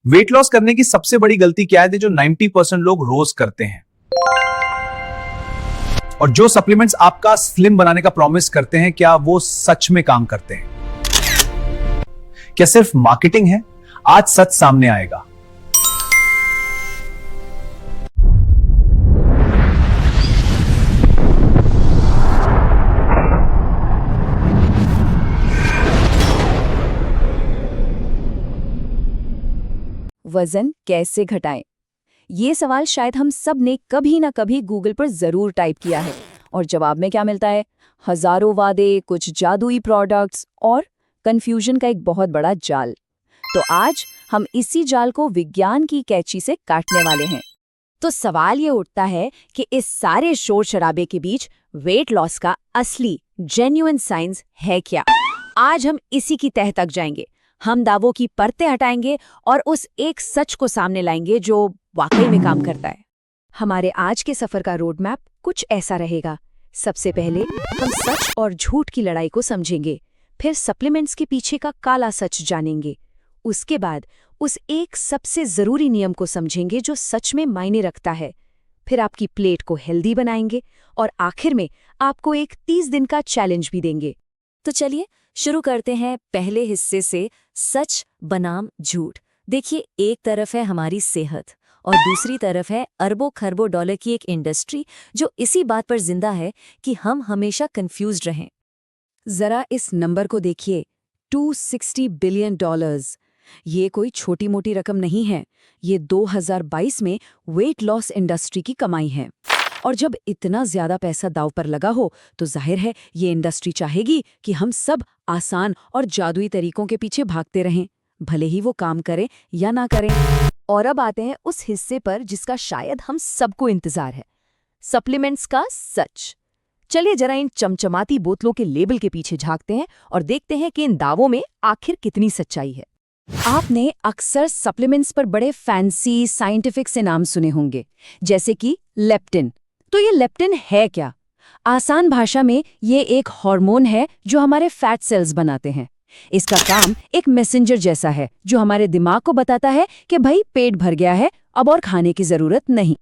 Weight loss करने की सबसे बड़ी गलती क्या है जो 90% लोग रोज करते हैं? और जो सप्लीमेंट्स आपका स्लिम बनाने का प्रॉमिस करते हैं, क्या वो सच में काम करते हैं? क्या सिर्फ मार्केटिंग है? आज सच सामने आएगा। वजन कैसे घटाएं? ये सवाल शायद हम सब ने कभी ना कभी गूगल पर जरूर टाइप किया है। और जवाब में क्या मिलता है? हजारों वादे, कुछ जादुई प्रोडक्ट्स और कंफ्यूजन का एक बहुत बड़ा जाल। तो आज हम इसी जाल को विज्ञान की कैंची से काटने वाले हैं। तो सवाल ये उठता है कि इस सारे शोर शराबे के बीच वेट लॉस का असली जेन्युइन साइंस है क्या? आज हम इसी की तह तक जाएंगे। हम दावों की परतें हटाएंगे और उस एक सच को सामने लाएंगे जो वाकई में काम करता है। हमारे आज के सफर का रोड मैप कुछ ऐसा रहेगा। सबसे पहले हम सच और झूठ की लड़ाई को समझेंगे, फिर सप्लीमेंट्स के पीछे का काला सच जानेंगे। उसके बाद उस एक सबसे जरूरी नियम को समझेंगे जो सच में मायने रखता है। फिर आपकी प्लेट को हेल्दी बनाएंगे और आखिर में आपको एक 30 दिन का चैलेंज भी देंगे। तो चलिए शुरू करते हैं पहले हिस्से से, सच बनाम झूठ। देखिए, एक तरफ है हमारी सेहत और दूसरी तरफ है अरबों खरबों डॉलर की एक इंडस्ट्री जो इसी बात पर जिंदा है कि हम हमेशा कंफ्यूज्ड रहें। जरा इस नंबर को देखिए, $260 बिलियन। ये कोई छोटी मोटी रकम नहीं है। ये 2022 में वेट लॉस इंडस्ट्री की कमाई है। और जब इतना ज्यादा पैसा दांव पर लगा हो तो जाहिर है ये इंडस्ट्री चाहेगी कि हम सब आसान और जादुई तरीकों के पीछे भागते रहें, भले ही वो काम करें या ना करें। और अब आते हैं उस हिस्से पर जिसका शायद हम सबको इंतजार है, सप्लीमेंट्स का सच। चलिए जरा इन चमचमाती बोतलों के लेबल के पीछे झांकते हैं और देखते हैं कि इन दावों में आखिर कितनी सच्चाई है। आपने अक्सर सप्लीमेंट्स पर बड़े फैंसी साइंटिफिक से नाम सुने होंगे, जैसे कि लेप्टिन। तो ये लेप्टिन है क्या? आसान भाषा में ये एक हार्मोन है जो हमारे फैट सेल्स बनाते हैं। इसका काम एक मैसेंजर जैसा है जो हमारे दिमाग को बताता है कि भाई पेट भर गया है, अब और खाने की जरूरत नहीं।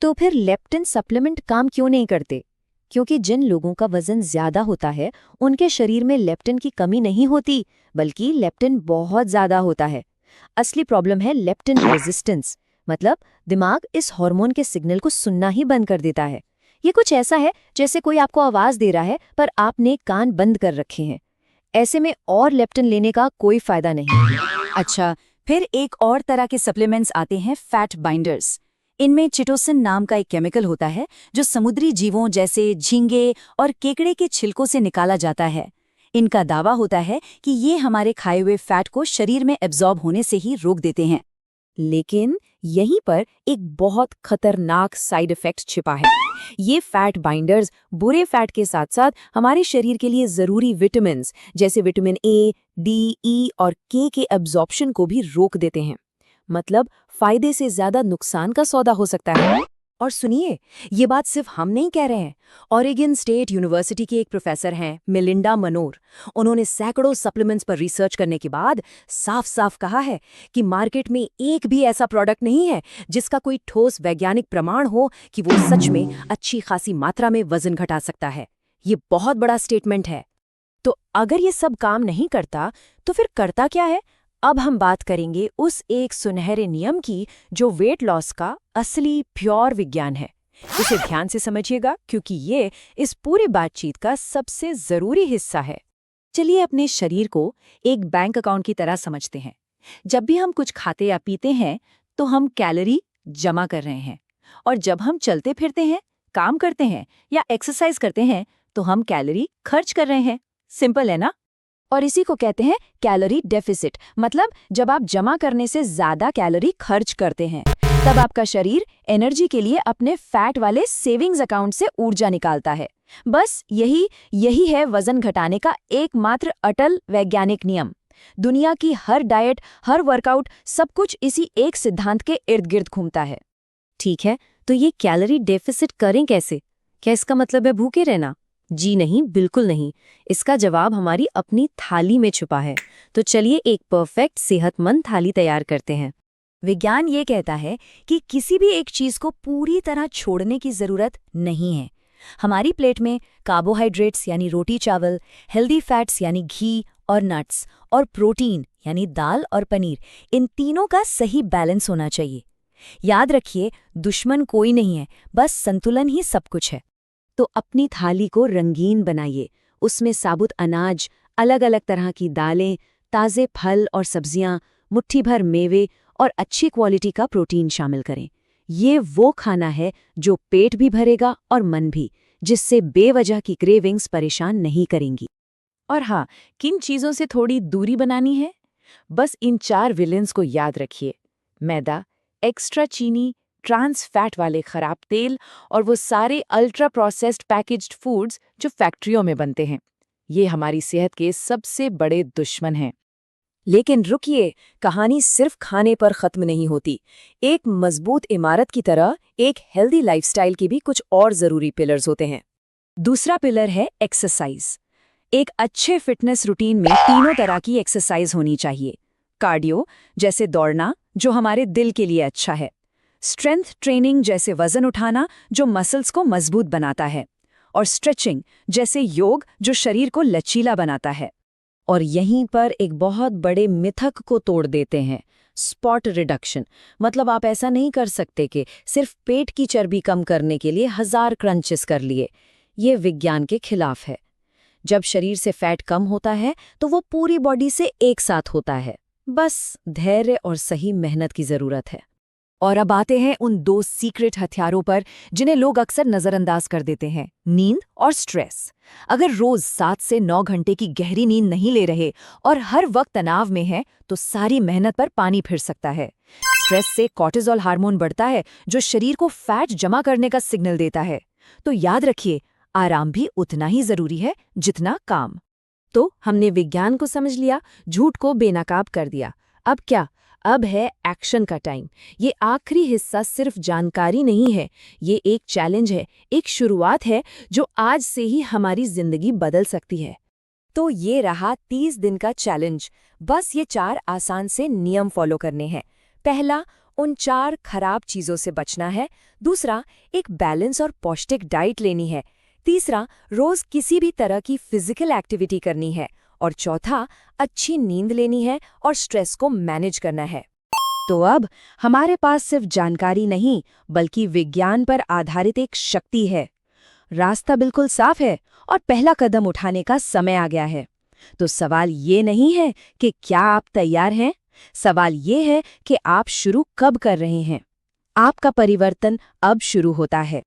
तो फिर लेप्टिन सप्लीमेंट काम क्यों नहीं करते? क्योंकि जिन लोगों का वजन ज्यादा होता है उनके शरीर में लेप्टिन की कमी नहीं होती, बल्कि लेप्टिन बहुत ज्यादा होता है। असली प्रॉब्लम है लेप्टिन रेजिस्टेंस, मतलब दिमाग इस हार्मोन के सिग्नल को सुनना ही बंद कर देता है। ये कुछ ऐसा है जैसे कोई आपको आवाज दे रहा है पर आपने कान बंद कर रखे हैं। ऐसे में और लेप्टिन लेने का कोई फायदा नहीं। अच्छा, फिर एक और तरह के सप्लीमेंट्स आते हैं, फैट बाइंडर्स। इनमें चिटोसिन नाम का एक केमिकल होता है जो समुद्री जीवों जैसे झींगे और केकड़े के छिलकों से निकाला जाता है। इनका दावा होता है कि ये हमारे खाए हुए फैट को शरीर में एब्जॉर्ब होने से ही रोक देते हैं। लेकिन यहीं पर एक बहुत खतरनाक साइड इफेक्ट छिपा है। ये फैट बाइंडर्स बुरे फैट के साथ साथ हमारे शरीर के लिए जरूरी विटामिन्स जैसे विटामिन ए, डी, ई और के एब्जॉर्प्शन को भी रोक देते हैं। मतलब फायदे से ज्यादा नुकसान का सौदा हो सकता है। और सुनिए, ये बात सिर्फ हम नहीं कह रहे हैं। ऑरेगन स्टेट यूनिवर्सिटी की एक प्रोफेसर हैं, मेलिंडा मनोर। उन्होंने सैकड़ों सप्लीमेंट्स पर रिसर्च करने के बाद साफ साफ कहा है कि मार्केट में एक भी ऐसा प्रोडक्ट नहीं है जिसका कोई ठोस वैज्ञानिक प्रमाण हो कि वो सच में अच्छी खासी मात्रा में वजन घटा सकता है। ये बहुत बड़ा स्टेटमेंट है। तो अगर ये सब काम नहीं करता तो फिर करता क्या है? अब हम बात करेंगे उस एक सुनहरे नियम की जो वेट लॉस का असली प्योर विज्ञान है। इसे ध्यान से समझिएगा क्योंकि ये इस पूरी बातचीत का सबसे जरूरी हिस्सा है। चलिए अपने शरीर को एक बैंक अकाउंट की तरह समझते हैं। जब भी हम कुछ खाते या पीते हैं तो हम कैलोरी जमा कर रहे हैं, और जब हम चलते फिरते हैं, काम करते हैं या एक्सरसाइज करते हैं तो हम कैलोरी खर्च कर रहे हैं। सिंपल है ना? और इसी को कहते हैं कैलोरी डेफिसिट। मतलब जब आप जमा करने से ज्यादा कैलोरी खर्च करते हैं तब आपका शरीर एनर्जी के लिए अपने फैट वाले सेविंग्स अकाउंट से ऊर्जा निकालता है। बस यही है वजन घटाने का एकमात्र अटल वैज्ञानिक नियम। दुनिया की हर डाइट, हर वर्कआउट, सब कुछ इसी एक सिद्धांत के इर्द गिर्द घूमता है। ठीक है, तो ये कैलोरी डेफिसिट करें कैसे? क्या इसका मतलब है भूखे रहना? जी नहीं, बिल्कुल नहीं। इसका जवाब हमारी अपनी थाली में छुपा है। तो चलिए एक परफेक्ट सेहतमंद थाली तैयार करते हैं। विज्ञान ये कहता है कि किसी भी एक चीज को पूरी तरह छोड़ने की जरूरत नहीं है। हमारी प्लेट में कार्बोहाइड्रेट्स यानी रोटी चावल, हेल्दी फैट्स यानी घी और नट्स, और प्रोटीन यानी दाल और पनीर, इन तीनों का सही बैलेंस होना चाहिए। याद रखिए, दुश्मन कोई नहीं है, बस संतुलन ही सब कुछ है। तो अपनी थाली को रंगीन बनाइए। उसमें साबुत अनाज, अलग अलग तरह की दालें, ताज़े फल और सब्जियां, मुट्ठी भर मेवे और अच्छी क्वालिटी का प्रोटीन शामिल करें। ये वो खाना है जो पेट भी भरेगा और मन भी, जिससे बेवजह की क्रेविंग्स परेशान नहीं करेंगी। और हाँ, किन चीज़ों से थोड़ी दूरी बनानी है? बस इन 4 विलेंस को याद रखिए: मैदा, एक्स्ट्रा चीनी, ट्रांस फैट वाले खराब तेल और वो सारे अल्ट्रा प्रोसेस्ड पैकेज्ड फूड्स जो फैक्ट्रियों में बनते हैं। ये हमारी सेहत के सबसे बड़े दुश्मन हैं। लेकिन रुकिए, कहानी सिर्फ खाने पर खत्म नहीं होती। एक मजबूत इमारत की तरह एक हेल्दी लाइफस्टाइल के भी कुछ और जरूरी पिलर्स होते हैं। दूसरा पिलर है एक्सरसाइज। एक अच्छे फिटनेस रूटीन में तीनों तरह की एक्सरसाइज होनी चाहिए। कार्डियो, जैसे दौड़ना, जो हमारे दिल के लिए अच्छा है। स्ट्रेंथ ट्रेनिंग, जैसे वजन उठाना, जो मसल्स को मजबूत बनाता है। और स्ट्रेचिंग, जैसे योग, जो शरीर को लचीला बनाता है। और यहीं पर एक बहुत बड़े मिथक को तोड़ देते हैं, स्पॉट रिडक्शन। मतलब आप ऐसा नहीं कर सकते कि सिर्फ पेट की चर्बी कम करने के लिए 1000 क्रंचेस कर लिए। ये विज्ञान के खिलाफ है। जब शरीर से फैट कम होता है तो वो पूरी बॉडी से एक साथ होता है। बस धैर्य और सही मेहनत की जरूरत है। और अब आते हैं उन 2 सीक्रेट हथियारों पर जिन्हें लोग अक्सर नजरअंदाज कर देते हैं, नींद और स्ट्रेस। अगर रोज 7 से 9 घंटे की गहरी नींद नहीं ले रहे और हर वक्त तनाव में है, तो सारी मेहनत पर पानी फिर सकता है। स्ट्रेस से कॉर्टिसोल हार्मोन बढ़ता है, जो शरीर को फैट जमा करने का सिग्नल देता है। तो याद रखिए, आराम भी उतना ही जरूरी है जितना काम। तो हमने विज्ञान को समझ लिया, झूठ को बेनकाब कर दिया। अब क्या? अब है एक्शन का टाइम। ये आखिरी हिस्सा सिर्फ जानकारी नहीं है, ये एक चैलेंज है, एक शुरुआत है जो आज से ही हमारी जिंदगी बदल सकती है। तो ये रहा 30 दिन का चैलेंज। बस ये 4 आसान से नियम फॉलो करने हैं। पहला, उन 4 खराब चीजों से बचना है। दूसरा, एक बैलेंस और पौष्टिक डाइट लेनी है। तीसरा, रोज किसी भी तरह की फिजिकल एक्टिविटी करनी है। और चौथा, अच्छी नींद लेनी है और स्ट्रेस को मैनेज करना है। तो अब हमारे पास सिर्फ जानकारी नहीं, बल्कि विज्ञान पर आधारित एक शक्ति है। रास्ता बिल्कुल साफ है और पहला कदम उठाने का समय आ गया है। तो सवाल ये नहीं है कि क्या आप तैयार हैं, सवाल ये है कि आप शुरू कब कर रहे हैं। आपका परिवर्तन अब शुरू होता है।